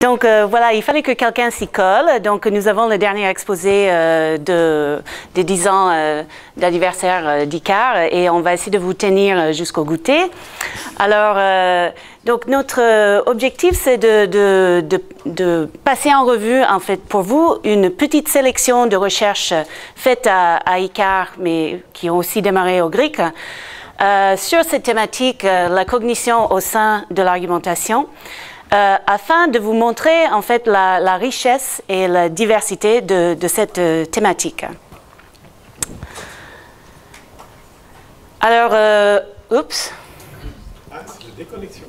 Donc voilà, il fallait que quelqu'un s'y colle. Donc nous avons le dernier exposé des 10 ans d'anniversaire d'ICAR et on va essayer de vous tenir jusqu'au goûter. Alors, donc notre objectif, c'est de passer en revue, en fait, pour vous, une petite sélection de recherches faites à ICAR, mais qui ont aussi démarré au GRIC, sur cette thématique, la cognition au sein de l'argumentation. Afin de vous montrer en fait la richesse et la diversité de cette thématique. Alors, oups. Ah, c'est la déconnexion.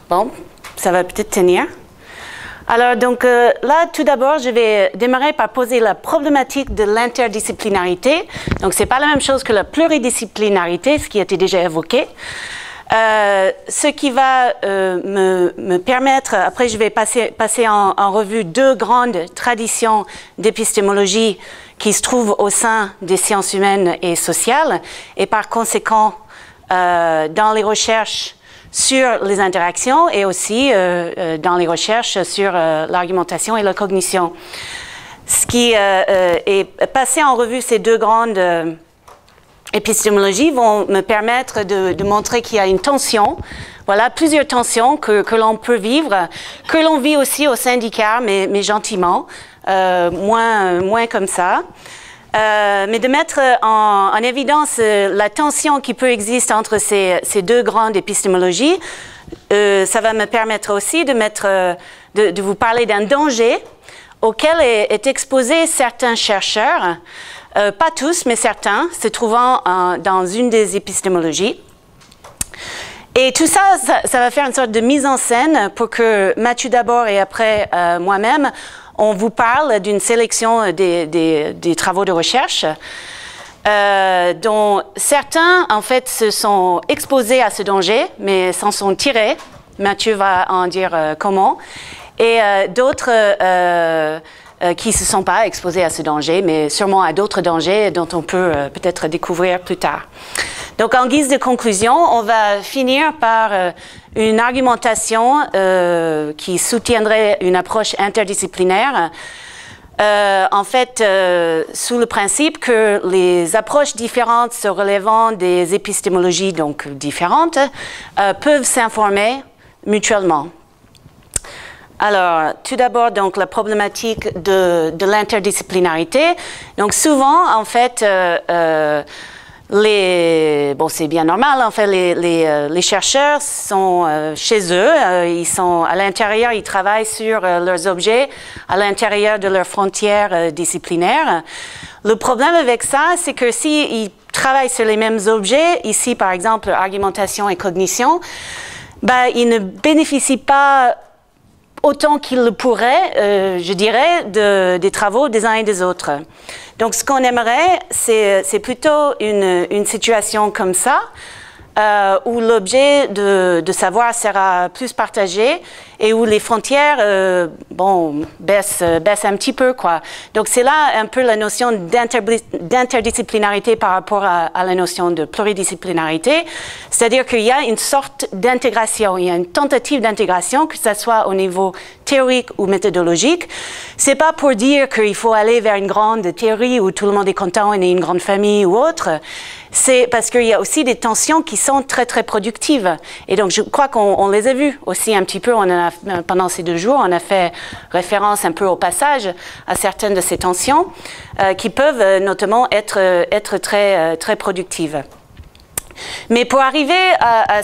Bon, ça va peut-être tenir. Alors donc là, tout d'abord, je vais démarrer par poser la problématique de l'interdisciplinarité. Donc c'est pas la même chose que la pluridisciplinarité, ce qui a été déjà évoqué. Ce qui va me permettre, après je vais passer en revue deux grandes traditions d'épistémologie qui se trouvent au sein des sciences humaines et sociales, et par conséquent dans les recherches sur les interactions et aussi dans les recherches sur l'argumentation et la cognition. Ce qui est passé en revue ces deux grandes épistémologies vont me permettre de montrer qu'il y a une tension, voilà, plusieurs tensions que l'on peut vivre, que l'on vit aussi au sein d'ICAR, mais gentiment, moins comme ça. Mais de mettre en évidence la tension qui peut exister entre ces deux grandes épistémologies, ça va me permettre aussi de vous parler d'un danger auquel est exposé certains chercheurs, pas tous, mais certains, se trouvant dans une des épistémologies. Et tout ça, ça va faire une sorte de mise en scène pour que Mathieu d'abord et après moi-même, on vous parle d'une sélection des travaux de recherche dont certains, en fait, se sont exposés à ce danger, mais s'en sont tirés. Mathieu va en dire comment. Et d'autres qui ne se sont pas exposés à ce danger, mais sûrement à d'autres dangers dont on peut peut-être découvrir plus tard. Donc, en guise de conclusion, on va finir par une argumentation qui soutiendrait une approche interdisciplinaire, en fait, sous le principe que les approches différentes se relevant des épistémologies donc différentes peuvent s'informer mutuellement. Alors, tout d'abord, donc, la problématique de l'interdisciplinarité. Donc, souvent, en fait, bon, c'est bien normal, en fait, les chercheurs sont chez eux, ils sont à l'intérieur, ils travaillent sur leurs objets, à l'intérieur de leurs frontières disciplinaires. Le problème avec ça, c'est que s'ils travaillent sur les mêmes objets, ici, par exemple, argumentation et cognition, ben, ils ne bénéficient pas autant qu'ils le pourraient, je dirais, des travaux des uns et des autres. Donc, ce qu'on aimerait, c'est plutôt une situation comme ça, où l'objet de savoir sera plus partagé et où les frontières, bon, baissent un petit peu, quoi. Donc, c'est là un peu la notion d'interdisciplinarité par rapport à la notion de pluridisciplinarité. C'est-à-dire qu'il y a une sorte d'intégration, il y a une tentative d'intégration, que ce soit au niveau théorique ou méthodologique. C'est pas pour dire qu'il faut aller vers une grande théorie où tout le monde est content, on est une grande famille ou autre. C'est parce qu'il y a aussi des tensions qui sont très, très productives. Et donc, je crois qu'on les a vues aussi un petit peu. Pendant ces 2 jours, on a fait référence un peu au passage à certaines de ces tensions qui peuvent notamment être très, très productives. Mais pour arriver à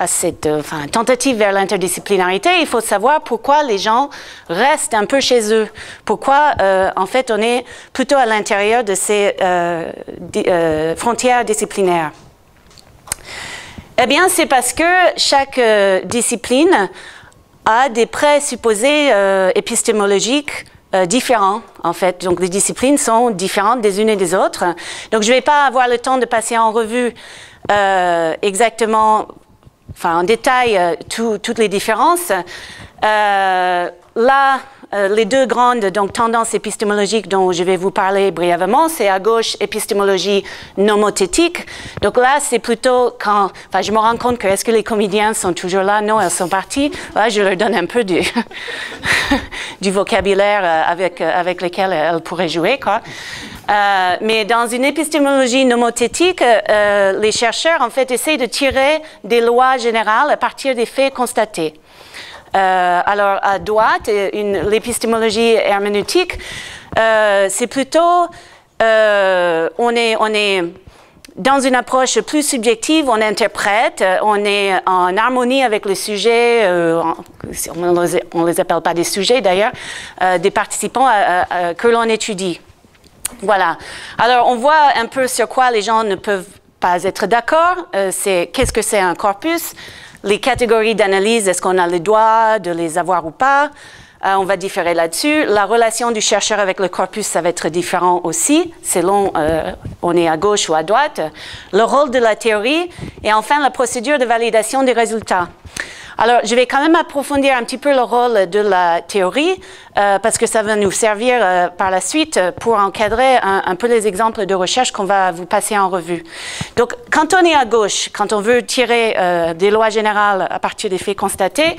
cette tentative vers l'interdisciplinarité, il faut savoir pourquoi les gens restent un peu chez eux. Pourquoi, en fait, on est plutôt à l'intérieur de ces frontières disciplinaires. Eh bien, c'est parce que chaque discipline a des présupposés épistémologiques différents, en fait. Donc, les disciplines sont différentes des unes et des autres. Donc, je ne vais pas avoir le temps de passer en revue exactement, en détail, toutes les différences. Là, les deux grandes donc, tendances épistémologiques dont je vais vous parler brièvement, c'est à gauche épistémologie nomothétique. Donc là, c'est plutôt quand... Enfin, je me rends compte que est-ce que les comédiens sont toujours là? Non, elles sont parties. Là, je leur donne un peu du, du vocabulaire avec lequel elles pourraient jouer, quoi. Mais dans une épistémologie nomothétique, les chercheurs, en fait, essayent de tirer des lois générales à partir des faits constatés. Alors, à droite, l'épistémologie herméneutique, c'est plutôt, on est dans une approche plus subjective, on interprète, on est en harmonie avec le sujet, on ne les appelle pas des sujets d'ailleurs, des participants que l'on étudie. Voilà. Alors, on voit un peu sur quoi les gens ne peuvent pas être d'accord. C'est qu'est-ce que c'est un corpus? Les catégories d'analyse, est-ce qu'on a le droit de les avoir ou pas? On va différer là-dessus. La relation du chercheur avec le corpus, ça va être différent aussi, selon on est à gauche ou à droite. Le rôle de la théorie et enfin la procédure de validation des résultats. Alors, je vais quand même approfondir un petit peu le rôle de la théorie parce que ça va nous servir par la suite pour encadrer un peu les exemples de recherche qu'on va vous passer en revue. Donc, quand on est à gauche, quand on veut tirer des lois générales à partir des faits constatés,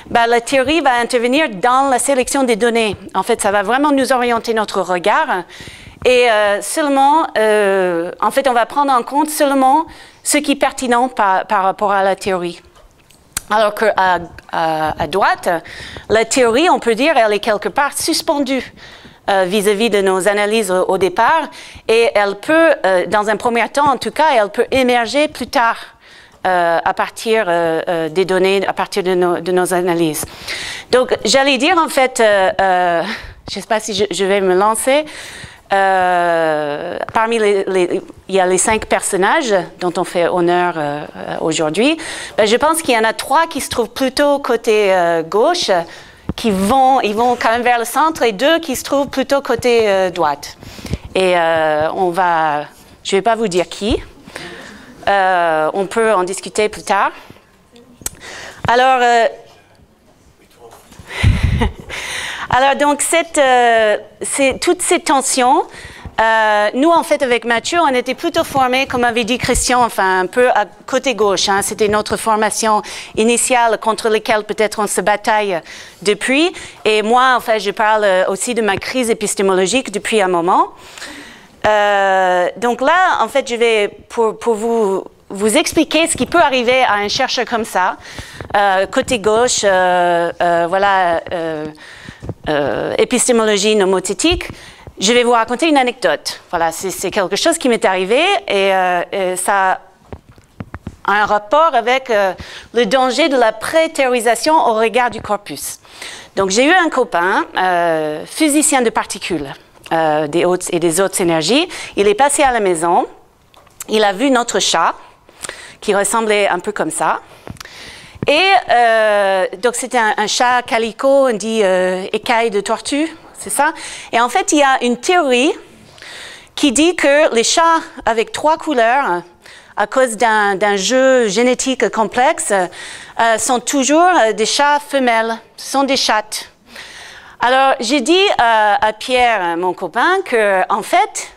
ben, la théorie va intervenir dans la sélection des données. En fait, ça va vraiment nous orienter notre regard et seulement, en fait, on va prendre en compte seulement ce qui est pertinent par rapport à la théorie. Alors qu'à droite, la théorie, on peut dire, elle est quelque part suspendue vis-à-vis de nos analyses au départ et elle peut, dans un premier temps en tout cas, elle peut émerger plus tard à partir des données, à partir de nos analyses. Donc, j'allais dire en fait, je ne sais pas si je vais me lancer, parmi il y a les 5 personnages dont on fait honneur aujourd'hui. Ben, je pense qu'il y en a 3 qui se trouvent plutôt côté gauche, ils vont quand même vers le centre, et 2 qui se trouvent plutôt côté droite. Et je ne vais pas vous dire qui. On peut en discuter plus tard. Alors, alors donc, toutes ces tensions, nous, en fait, avec Mathieu, on était plutôt formés, comme avait dit Christian, enfin, un peu à côté gauche. Hein, c'était notre formation initiale contre laquelle peut-être on se bataille depuis. Et moi, en fait, je parle aussi de ma crise épistémologique depuis un moment. Donc là, en fait, je vais, pour vous expliquer ce qui peut arriver à un chercheur comme ça, côté gauche, voilà, épistémologie nomothétique, je vais vous raconter une anecdote. Voilà, c'est quelque chose qui m'est arrivé et ça a un rapport avec le danger de la pré-théorisation au regard du corpus. Donc, j'ai eu un copain, physicien de particules des hautes et des hautes énergies. Il est passé à la maison, il a vu notre chat, qui ressemblait un peu comme ça. Et donc, c'était un chat calico, on dit écaille de tortue, c'est ça? Et en fait, il y a une théorie qui dit que les chats avec 3 couleurs, à cause d'un jeu génétique complexe, sont toujours des chats femelles, ce sont des chattes. Alors, j'ai dit à Pierre, mon copain, que en fait,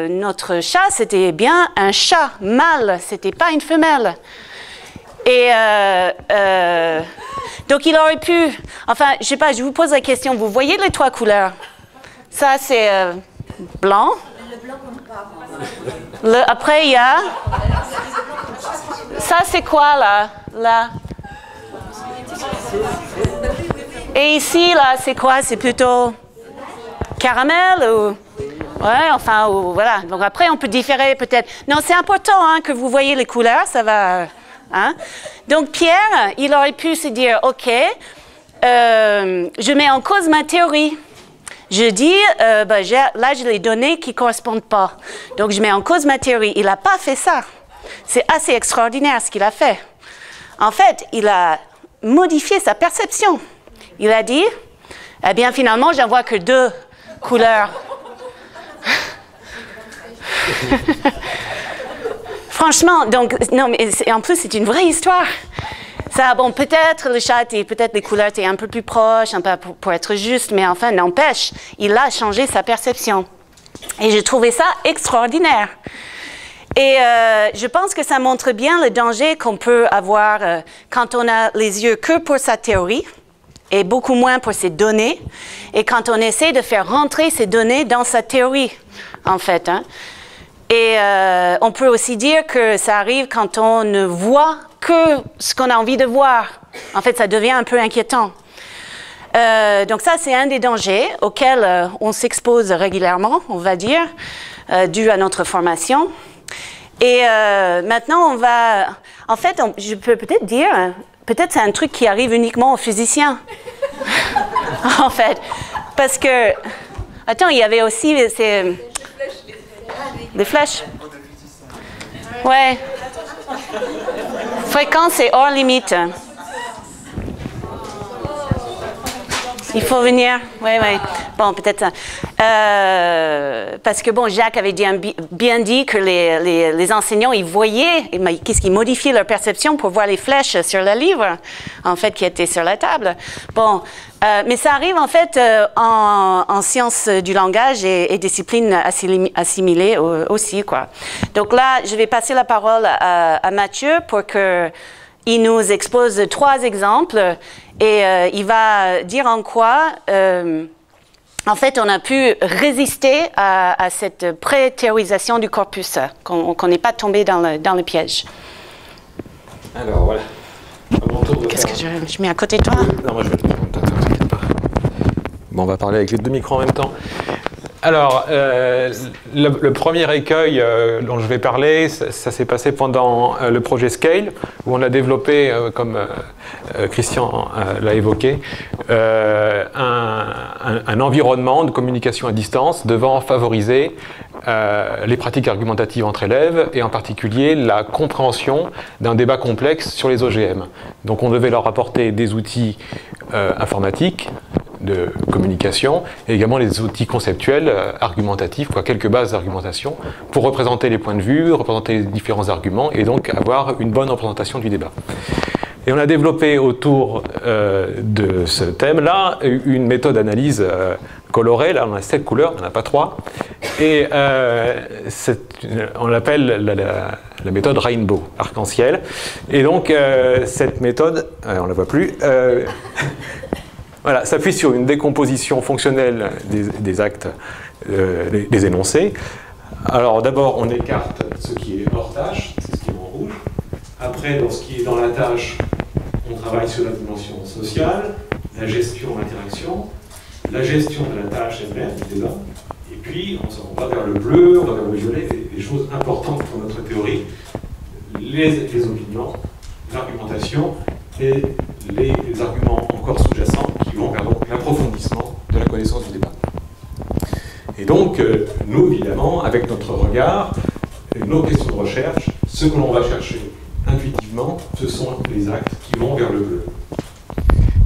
notre chat, c'était bien un chat mâle, c'était pas une femelle. Et donc, il aurait pu... Enfin, je sais pas, je vous pose la question. Vous voyez les 3 couleurs? Ça, c'est blanc. Le blanc comme pas. Après, il y a... Ça, c'est quoi, là? Et ici, là, c'est quoi? C'est plutôt caramel ou... Ouais, enfin, voilà. Donc, après, on peut différer peut-être. Non, c'est important hein, que vous voyez les couleurs, ça va... Hein? Donc, Pierre, il aurait pu se dire, OK, je mets en cause ma théorie. Je dis, là, j'ai les données qui ne correspondent pas. Donc, je mets en cause ma théorie. Il n'a pas fait ça. C'est assez extraordinaire ce qu'il a fait. En fait, il a modifié sa perception. Il a dit, eh bien, finalement, j'en vois que 2 couleurs. Franchement, donc, non, mais en plus, c'est une vraie histoire. Ça, bon, peut-être le chat, peut-être les couleurs étaient un peu plus proches, un peu pour être juste, mais enfin, n'empêche, il a changé sa perception. Et j'ai trouvé ça extraordinaire. Et je pense que ça montre bien le danger qu'on peut avoir quand on a les yeux que pour sa théorie et beaucoup moins pour ses données, et quand on essaie de faire rentrer ces données dans sa théorie, en fait. Hein. Et on peut aussi dire que ça arrive quand on ne voit que ce qu'on a envie de voir. En fait, ça devient un peu inquiétant. Donc ça, c'est un des dangers auxquels on s'expose régulièrement, on va dire, dû à notre formation. Et maintenant, on va... En fait, je peux peut-être dire, peut-être c'est un truc qui arrive uniquement aux physiciens. En fait, parce que... Attends, il y avait aussi... Des flèches. Ouais. Fréquence et hors limite. Il faut venir. Oui, oui. Bon, peut-être ça. Parce que, bon, Jacques avait bien dit que les enseignants, ils voyaient, qu'est-ce qu'ils modifiaient leur perception pour voir les flèches sur le livre, en fait, qui étaient sur la table. Bon, mais ça arrive, en fait, en sciences du langage et disciplines assimilées aussi, quoi. Donc là, je vais passer la parole à Mathieu pour qu'il nous expose 3 exemples et il va dire en quoi, en fait, on a pu résister à cette pré-théorisation du corpus, qu'on n'est pas tombé dans le piège. Alors, voilà. Qu'est-ce que je mets à côté de toi? Non, moi je vais t'inquiète pas. Bon, on va parler avec les 2 micros en même temps. Alors, le premier écueil dont je vais parler, ça s'est passé pendant le projet Scale, où on a développé, comme Christian l'a évoqué, un environnement de communication à distance devant favoriser les pratiques argumentatives entre élèves, et en particulier la compréhension d'un débat complexe sur les OGM. Donc on devait leur apporter des outils informatiques, de communication, et également les outils conceptuels, argumentatifs, quelques bases d'argumentation, pour représenter les points de vue, représenter les différents arguments, et donc avoir une bonne représentation du débat. Et on a développé autour de ce thème-là une méthode d'analyse colorée. Là, on a 7 couleurs, on n'en a pas 3. Et on l'appelle la méthode Rainbow, arc-en-ciel. Et donc, cette méthode, on ne la voit plus, voilà, s'appuie sur une décomposition fonctionnelle des actes, des énoncés. Alors d'abord, on écarte ce qui est hors tâche, c'est ce qui est en rouge. Après, dans ce qui est dans la tâche, on travaille sur la dimension sociale, la gestion d'interaction, la gestion de la tâche elle-même, du débat. Et puis, on va vers le bleu, on va vers le violet, des choses importantes pour notre théorie, les opinions, l'argumentation et les arguments encore sous-jacents qui vont vers l'approfondissement de la connaissance du débat. Et donc, nous, évidemment, avec notre regard, nos questions de recherche, ce que l'on va chercher intuitivement, ce sont les actes qui vont vers le bleu.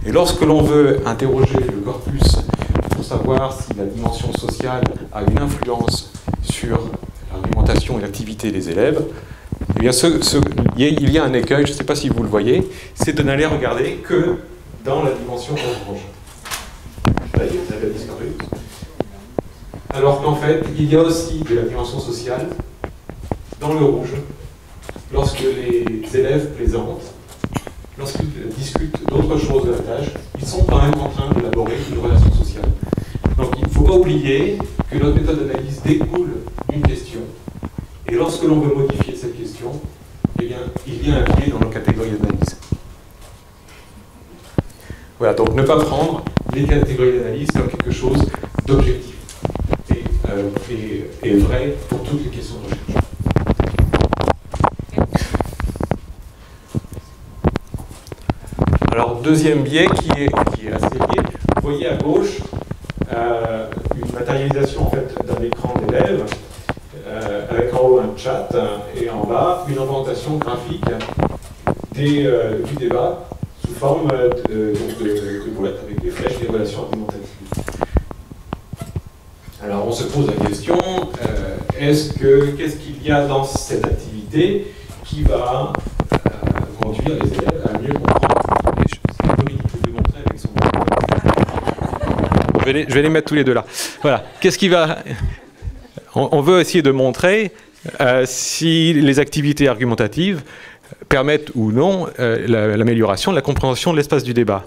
Et lorsque l'on veut interroger le corpus pour savoir si la dimension sociale a une influence sur l'argumentation et l'activité des élèves, eh bien il y a un écueil, je ne sais pas si vous le voyez, c'est de n'aller regarder que dans la dimension orange. Là, vous avez disparu. Alors qu'en fait, il y a aussi de la dimension sociale dans le rouge, lorsque les élèves plaisantent, lorsqu'ils discutent d'autres choses de la tâche, ils sont quand même en train d'élaborer une relation sociale. Donc il ne faut pas oublier que notre méthode d'analyse découle d'une question, et lorsque l'on veut modifier cette question, eh bien, il y a un pied dans nos catégories d'analyse. Voilà, donc ne pas prendre les catégories d'analyse comme quelque chose d'objectif et vrai pour toutes les questions de recherche. Alors, deuxième biais qui est assez lié, vous voyez à gauche une matérialisation en fait, d'un écran d'élèves avec en haut un chat et en bas une représentation graphique du débat sous forme de boîte avec des flèches, des relations argumentatives. Alors on se pose la question, qu'est-ce qu'il y a dans cette activité qui va conduire les élèves à va mieux comprendre les choses. Dominique peut démontrer avec son... Je vais les mettre tous les deux là. Voilà. Qu'est-ce qui va... On veut essayer de montrer si les activités argumentatives permettent ou non l'amélioration de la compréhension de l'espace du débat.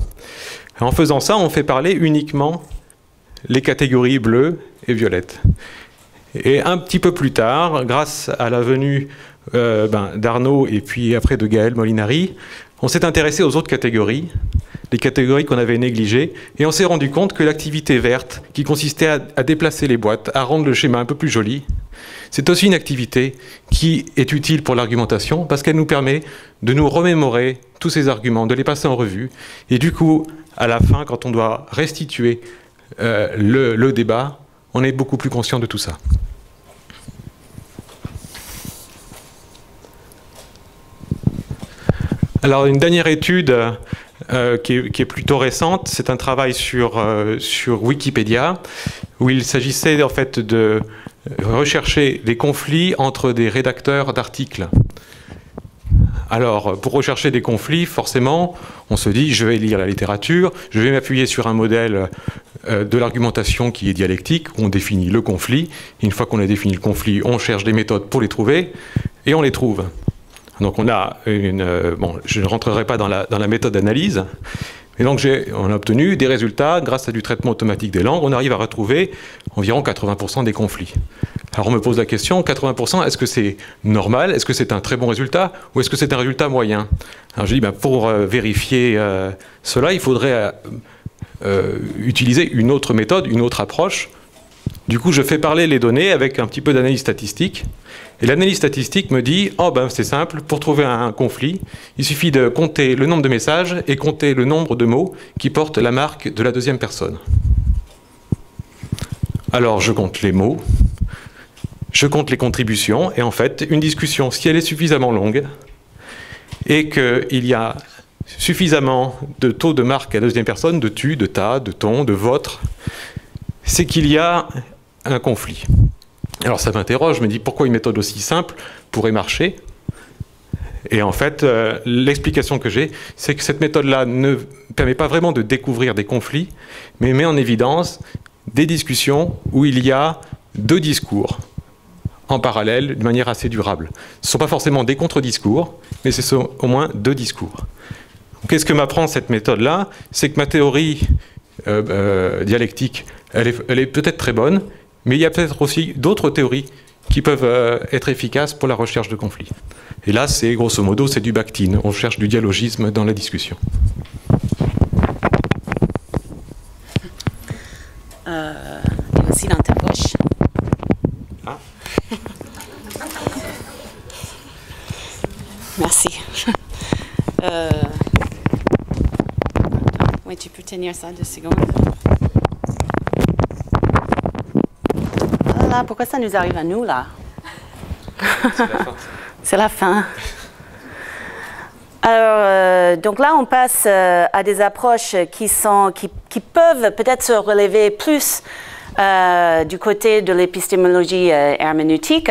En faisant ça, on fait parler uniquement les catégories bleues et violettes. Et un petit peu plus tard, grâce à la venue d'Arnaud et puis après de Gaël Molinari, on s'est intéressé aux autres catégories, les catégories qu'on avait négligées, et on s'est rendu compte que l'activité verte, qui consistait à déplacer les boîtes, à rendre le schéma un peu plus joli, c'est aussi une activité qui est utile pour l'argumentation parce qu'elle nous permet de nous remémorer tous ces arguments, de les passer en revue, et du coup, à la fin, quand on doit restituer le débat, on est beaucoup plus conscient de tout ça. Alors, une dernière étude qui est plutôt récente, c'est un travail sur Wikipédia, où il s'agissait en fait de rechercher des conflits entre des rédacteurs d'articles. Alors, pour rechercher des conflits, forcément, on se dit, je vais lire la littérature, je vais m'appuyer sur un modèle de l'argumentation qui est dialectique, où on définit le conflit. Une fois qu'on a défini le conflit, on cherche des méthodes pour les trouver, et on les trouve. Donc on a bon, je ne rentrerai pas dans la méthode d'analyse, mais donc on a obtenu des résultats grâce à du traitement automatique des langues. On arrive à retrouver environ 80% des conflits. Alors on me pose la question, 80%, est-ce que c'est normal? Est-ce que c'est un très bon résultat? Ou est-ce que c'est un résultat moyen? Alors je dis, pour vérifier cela, il faudrait utiliser une autre méthode, une autre approche. Du coup, je fais parler les données avec un petit peu d'analyse statistique. Et l'analyse statistique me dit, oh ben c'est simple, pour trouver un conflit, il suffit de compter le nombre de messages et compter le nombre de mots qui portent la marque de la deuxième personne. Alors je compte les mots, je compte les contributions, et en fait, une discussion, si elle est suffisamment longue, et qu'il y a suffisamment de taux de marque à la deuxième personne, de tu, de ta, de ton, de votre, c'est qu'il y a un conflit. Alors ça m'interroge, je me dis pourquoi une méthode aussi simple pourrait marcher? Et en fait, l'explication que j'ai, c'est que cette méthode-là ne permet pas vraiment de découvrir des conflits, mais met en évidence des discussions où il y a deux discours en parallèle de manière assez durable. Ce ne sont pas forcément des contre-discours, mais ce sont au moins deux discours. Qu'est-ce que m'apprend cette méthode-là? C'est que ma théorie dialectique, elle est peut-être très bonne, mais il y a peut-être aussi d'autres théories qui peuvent être efficaces pour la recherche de conflits. Et là, c'est grosso modo, c'est du Bakhtin. On cherche du dialogisme dans la discussion. Il est aussi dans ta poche. Ah. Merci. Oui, tu peux tenir ça 2 secondes. Ah là, pourquoi ça nous arrive à nous, là? C'est la fin. Alors, donc là, on passe à des approches qui peuvent peut-être se relever plus du côté de l'épistémologie herméneutique.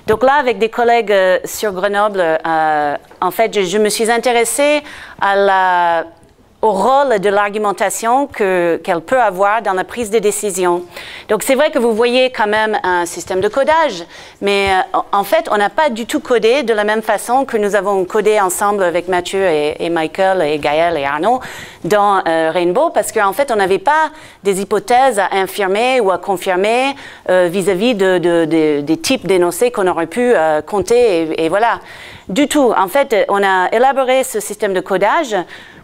Donc là, avec des collègues sur Grenoble, en fait, je me suis intéressée au rôle de l'argumentation qu'elle peut avoir dans la prise de décision. Donc c'est vrai que vous voyez quand même un système de codage, mais en fait on n'a pas du tout codé de la même façon que nous avons codé ensemble avec Mathieu et Michael et Gaël et Arnaud dans Rainbow, parce qu'en fait on n'avait pas des hypothèses à infirmer ou à confirmer vis-à-vis des types d'énoncés qu'on aurait pu compter et voilà. Du tout. En fait, on a élaboré ce système de codage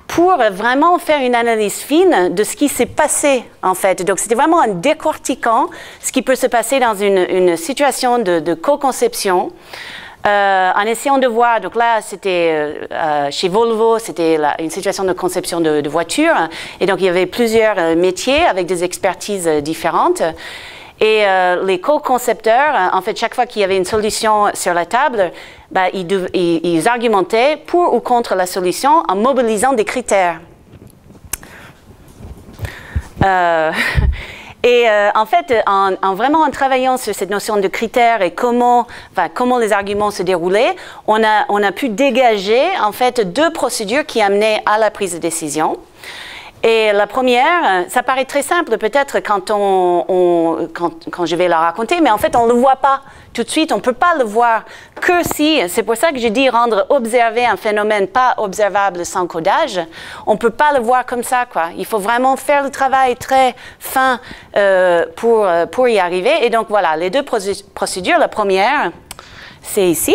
pour vraiment faire une analyse fine de ce qui s'est passé, en fait. Donc, c'était vraiment en décortiquant ce qui peut se passer dans une situation de co-conception, en essayant de voir, donc là, c'était chez Volvo, c'était une situation de conception de voitures, et donc il y avait plusieurs métiers avec des expertises différentes. Et les co-concepteurs, en fait, chaque fois qu'il y avait une solution sur la table, bah, ils argumentaient pour ou contre la solution en mobilisant des critères. Et en fait, vraiment en travaillant sur cette notion de critères et comment les arguments se déroulaient, on a pu dégager en fait 2 procédures qui amenaient à la prise de décision. Et la première, ça paraît très simple peut-être quand je vais la raconter, mais en fait on ne le voit pas tout de suite, on ne peut pas le voir que si, c'est pour ça que je dis rendre observer un phénomène pas observable sans codage, on ne peut pas le voir comme ça, quoi. Il faut vraiment faire le travail très fin pour y arriver. Et donc voilà, les 2 procédures, la première, c'est ici.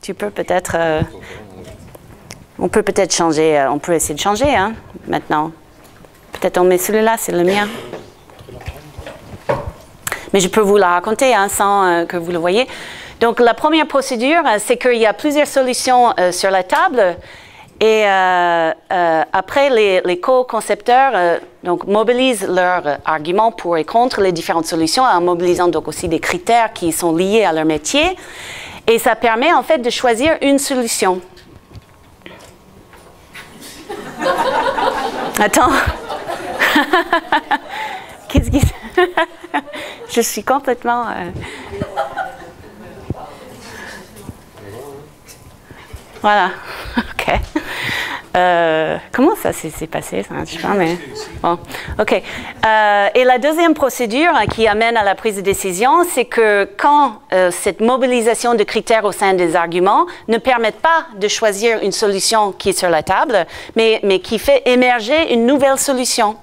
Tu peux peut-être... on peut peut-être changer, on peut essayer de changer hein, maintenant. Peut-être on met celui-là, c'est le mien. Mais je peux vous la raconter hein, sans que vous le voyez. Donc la première procédure, c'est qu'il y a plusieurs solutions sur la table. Et après, les co-concepteurs donc, mobilisent leurs arguments pour et contre les différentes solutions en mobilisant donc aussi des critères qui sont liés à leur métier. Et ça permet en fait de choisir une solution. Attends. Qu'est-ce qui... Je suis complètement... Voilà. OK. Comment ça s'est passé? Je sais pas, mais... Bon. OK. Et la deuxième procédure qui amène à la prise de décision, c'est que quand cette mobilisation de critères au sein des arguments ne permet pas de choisir une solution qui est sur la table, mais qui fait émerger une nouvelle solution.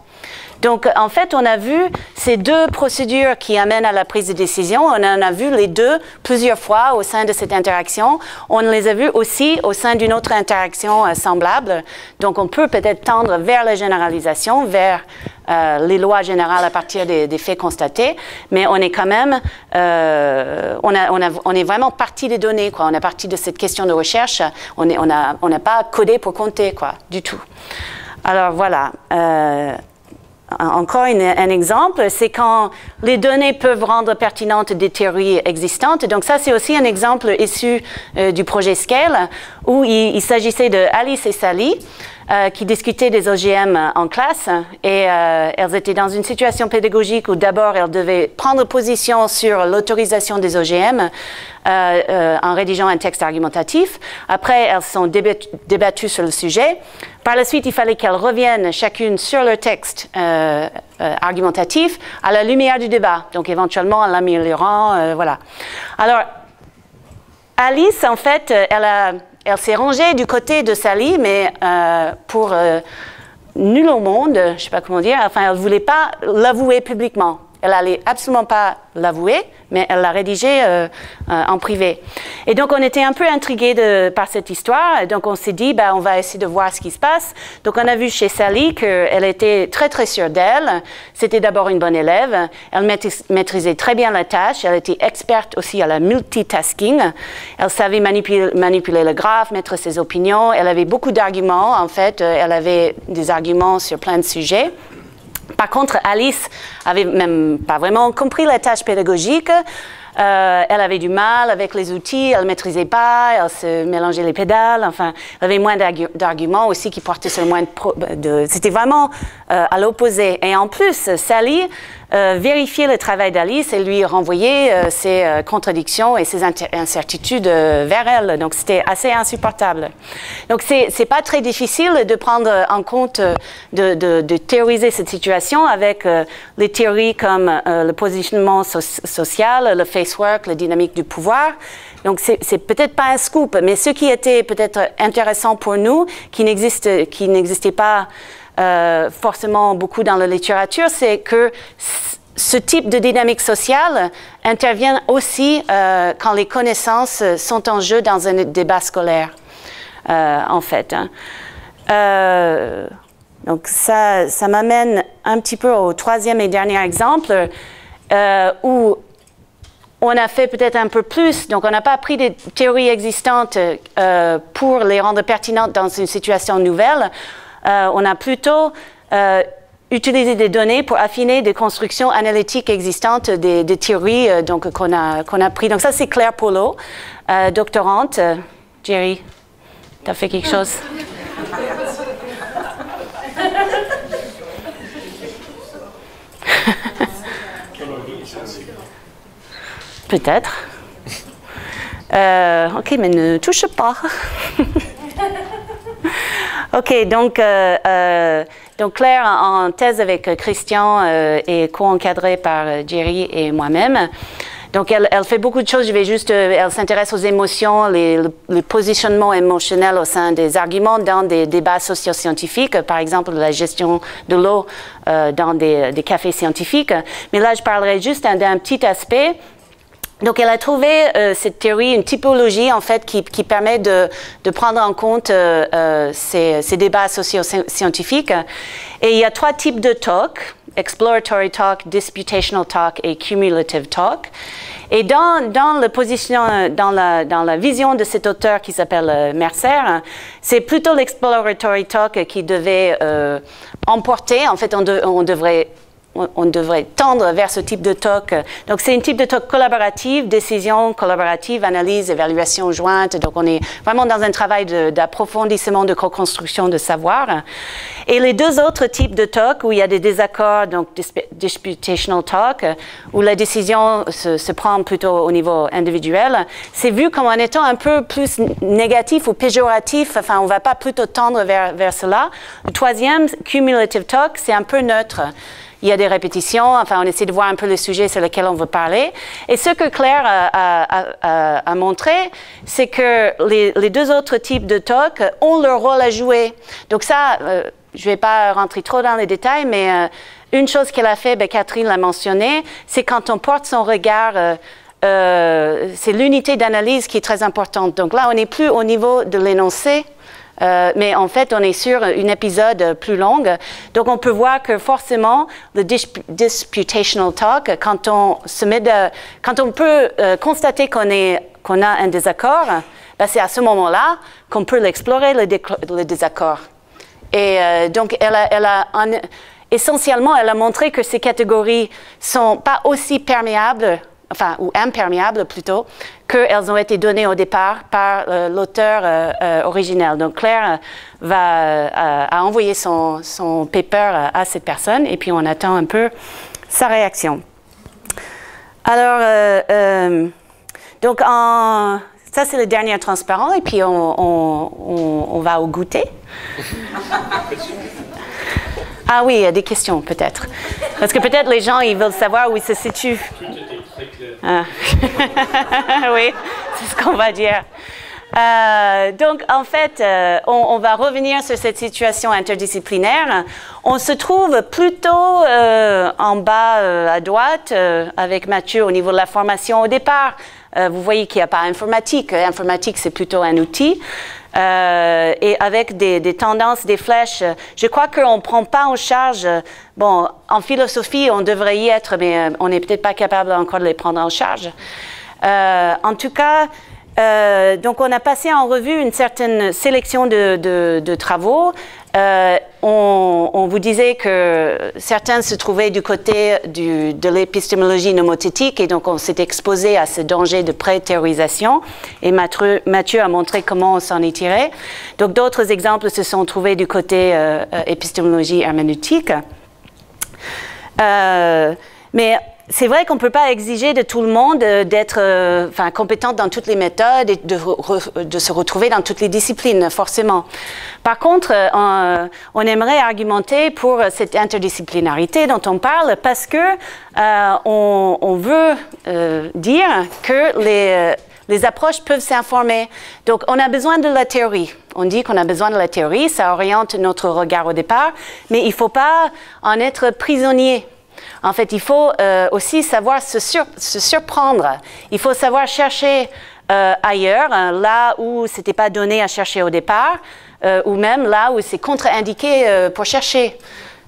Donc, en fait, on a vu ces 2 procédures qui amènent à la prise de décision. On en a vu les 2 plusieurs fois au sein de cette interaction. On les a vus aussi au sein d'une autre interaction semblable. Donc, on peut peut-être tendre vers la généralisation, vers les lois générales à partir des faits constatés. Mais on est quand même, on est vraiment parti des données, quoi. On est parti de cette question de recherche. On n'a pas codé pour compter, quoi, du tout. Alors, voilà. Encore un exemple, c'est quand les données peuvent rendre pertinentes des théories existantes. Donc ça, c'est aussi un exemple issu du projet Scale, où il s'agissait de Alice et Sally, qui discutaient des OGM en classe. Et elles étaient dans une situation pédagogique où d'abord, elles devaient prendre position sur l'autorisation des OGM en rédigeant un texte argumentatif. Après, elles sont débattues sur le sujet. Par la suite, il fallait qu'elles reviennent chacune sur leur texte argumentatif à la lumière du débat, donc éventuellement en l'améliorant, voilà. Alors, Alice, en fait, elle s'est rangée du côté de Sally, mais pour nul au monde, je ne sais pas comment dire, enfin, elle ne voulait pas l'avouer publiquement. Elle n'allait absolument pas l'avouer, mais elle l'a rédigé en privé. Et donc, on était un peu intrigués par cette histoire. Donc, on s'est dit, on va essayer de voir ce qui se passe. Donc, on a vu chez Sally qu'elle était très, très sûre d'elle. C'était d'abord une bonne élève. Elle maîtrisait très bien la tâche. Elle était experte aussi à la multitasking. Elle savait manipuler le graphe, mettre ses opinions. Elle avait beaucoup d'arguments, en fait. Elle avait des arguments sur plein de sujets. Par contre, Alice avait même pas vraiment compris la tâche pédagogique. Elle avait du mal avec les outils, elle ne maîtrisait pas, elle se mélangeait les pédales, enfin, elle avait moins d'arguments aussi qui portaient sur le moins de... C'était vraiment à l'opposé. Et en plus, Sally vérifiait le travail d'Alice et lui renvoyait ses contradictions et ses incertitudes vers elle. Donc, c'était assez insupportable. Donc, c'est pas très difficile de prendre en compte, de théoriser cette situation avec les théories comme le positionnement social, le facework, la dynamique du pouvoir. Donc, c'est peut-être pas un scoop, mais ce qui était peut-être intéressant pour nous, qui n'existait pas forcément beaucoup dans la littérature, c'est que ce type de dynamique sociale intervient aussi quand les connaissances sont en jeu dans un débat scolaire, en fait. Donc ça m'amène un petit peu au 3e et dernier exemple, où on a fait peut-être un peu plus, donc on n'a pas pris des théories existantes pour les rendre pertinentes dans une situation nouvelle. On a plutôt utilisé des données pour affiner des constructions analytiques existantes des théories qu'on a pris. Donc ça, c'est Claire Polo, doctorante. Jerry, tu as fait quelque chose? Peut-être. Ok, mais ne touche pas. Ok, donc Claire, en thèse avec Christian, est co-encadrée par Jerry et moi-même. Donc, elle fait beaucoup de choses. Elle s'intéresse aux émotions, le positionnement émotionnel au sein des arguments dans des débats socio-scientifiques, par exemple la gestion de l'eau dans des cafés scientifiques. Mais là, je parlerai juste d'un petit aspect. Donc, elle a trouvé cette théorie, une typologie, en fait, qui permet de prendre en compte ces débats socio-scientifiques. Et il y a 3 types de talk: exploratory talk, disputational talk et cumulative talk. Et dans la vision de cet auteur qui s'appelle Mercer, c'est plutôt l'exploratory talk qui devait emporter. En fait, on devrait tendre vers ce type de talk. Donc, c'est un type de talk collaborative, décision collaborative, analyse, évaluation jointe. Donc, on est vraiment dans un travail d'approfondissement, de co-construction de savoir. Et les 2 autres types de talk où il y a des désaccords, donc disputational talk, où la décision se prend plutôt au niveau individuel, c'est vu comme en étant un peu plus négatif ou péjoratif. Enfin, on ne va pas plutôt tendre vers cela. Le 3e, cumulative talk, c'est un peu neutre. Il y a des répétitions, enfin, on essaie de voir un peu le sujet sur lequel on veut parler. Et ce que Claire a montré, c'est que les 2 autres types de talk ont leur rôle à jouer. Donc ça, je ne vais pas rentrer trop dans les détails, mais une chose qu'elle a fait, Catherine l'a mentionné, c'est quand on porte son regard, c'est l'unité d'analyse qui est très importante. Donc là, on n'est plus au niveau de l'énoncé, mais en fait, on est sur un épisode plus long. Donc, on peut voir que forcément, le disputational talk, quand on peut constater qu'on a un désaccord, c'est à ce moment-là qu'on peut l'explorer, le désaccord. Et donc, essentiellement, elle a montré que ces catégories sont pas aussi perméables, ou imperméables plutôt, qu'elles ont été données au départ par l'auteur originel. Donc Claire a envoyé son paper à cette personne et puis on attend un peu sa réaction. Alors, donc ça c'est le dernier transparent et puis on va au goûter. Ah oui, il y a des questions peut-être. Parce que peut-être les gens ils veulent savoir où ils se situent. Ah. Oui, c'est ce qu'on va dire. Donc, en fait, on va revenir sur cette situation interdisciplinaire. On se trouve plutôt en bas à droite avec Mathieu au niveau de la formation au départ. Vous voyez qu'il n'y a pas informatique. Informatique, c'est plutôt un outil. Et avec des tendances, des flèches, je crois qu'on ne prend pas en charge, bon, en philosophie, on devrait y être, mais on n'est peut-être pas capable encore de les prendre en charge. En tout cas, donc on a passé en revue une certaine sélection de travaux. On vous disait que certains se trouvaient du côté de l'épistémologie nomothétique et donc on s'est exposé à ce danger de pré-théorisation et Mathieu a montré comment on s'en est tiré. Donc d'autres exemples se sont trouvés du côté épistémologie herméneutique. Mais c'est vrai qu'on ne peut pas exiger de tout le monde d'être compétente dans toutes les méthodes et de se retrouver dans toutes les disciplines, forcément. Par contre, on aimerait argumenter pour cette interdisciplinarité dont on parle parce que on veut dire que les approches peuvent s'informer. Donc, on a besoin de la théorie. On dit qu'on a besoin de la théorie, ça oriente notre regard au départ, mais il ne faut pas en être prisonnier. En fait, il faut aussi savoir se surprendre. Il faut savoir chercher ailleurs, là où ce n'était pas donné à chercher au départ, ou même là où c'est contre-indiqué pour chercher.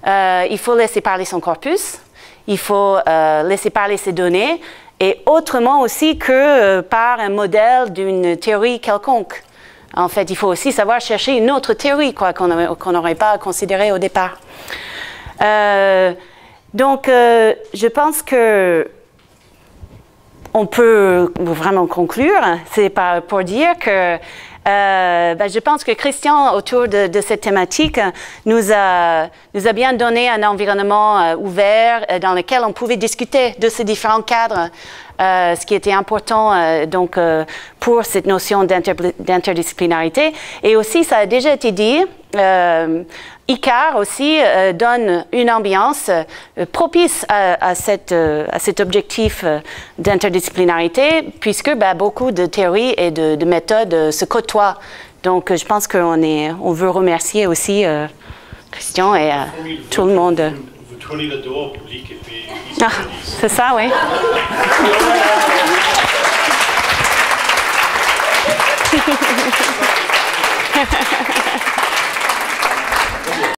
Il faut laisser parler son corpus, il faut laisser parler ses données, et autrement aussi que par un modèle d'une théorie quelconque. En fait, il faut aussi savoir chercher une autre théorie qu'on n'aurait pas considérée au départ. Donc, je pense que on peut vraiment conclure, c'est pour dire que je pense que Christian, autour de cette thématique, nous a bien donné un environnement ouvert dans lequel on pouvait discuter de ces différents cadres, ce qui était important pour cette notion d'interdisciplinarité. Et aussi, ça a déjà été dit, ICAR aussi donne une ambiance propice à cet objectif d'interdisciplinarité, puisque beaucoup de théories et de méthodes se côtoient. Donc, je pense qu'on veut remercier aussi Christian et tout le monde. Vous tournez le dos au public et puis... Ah, c'est ça, oui.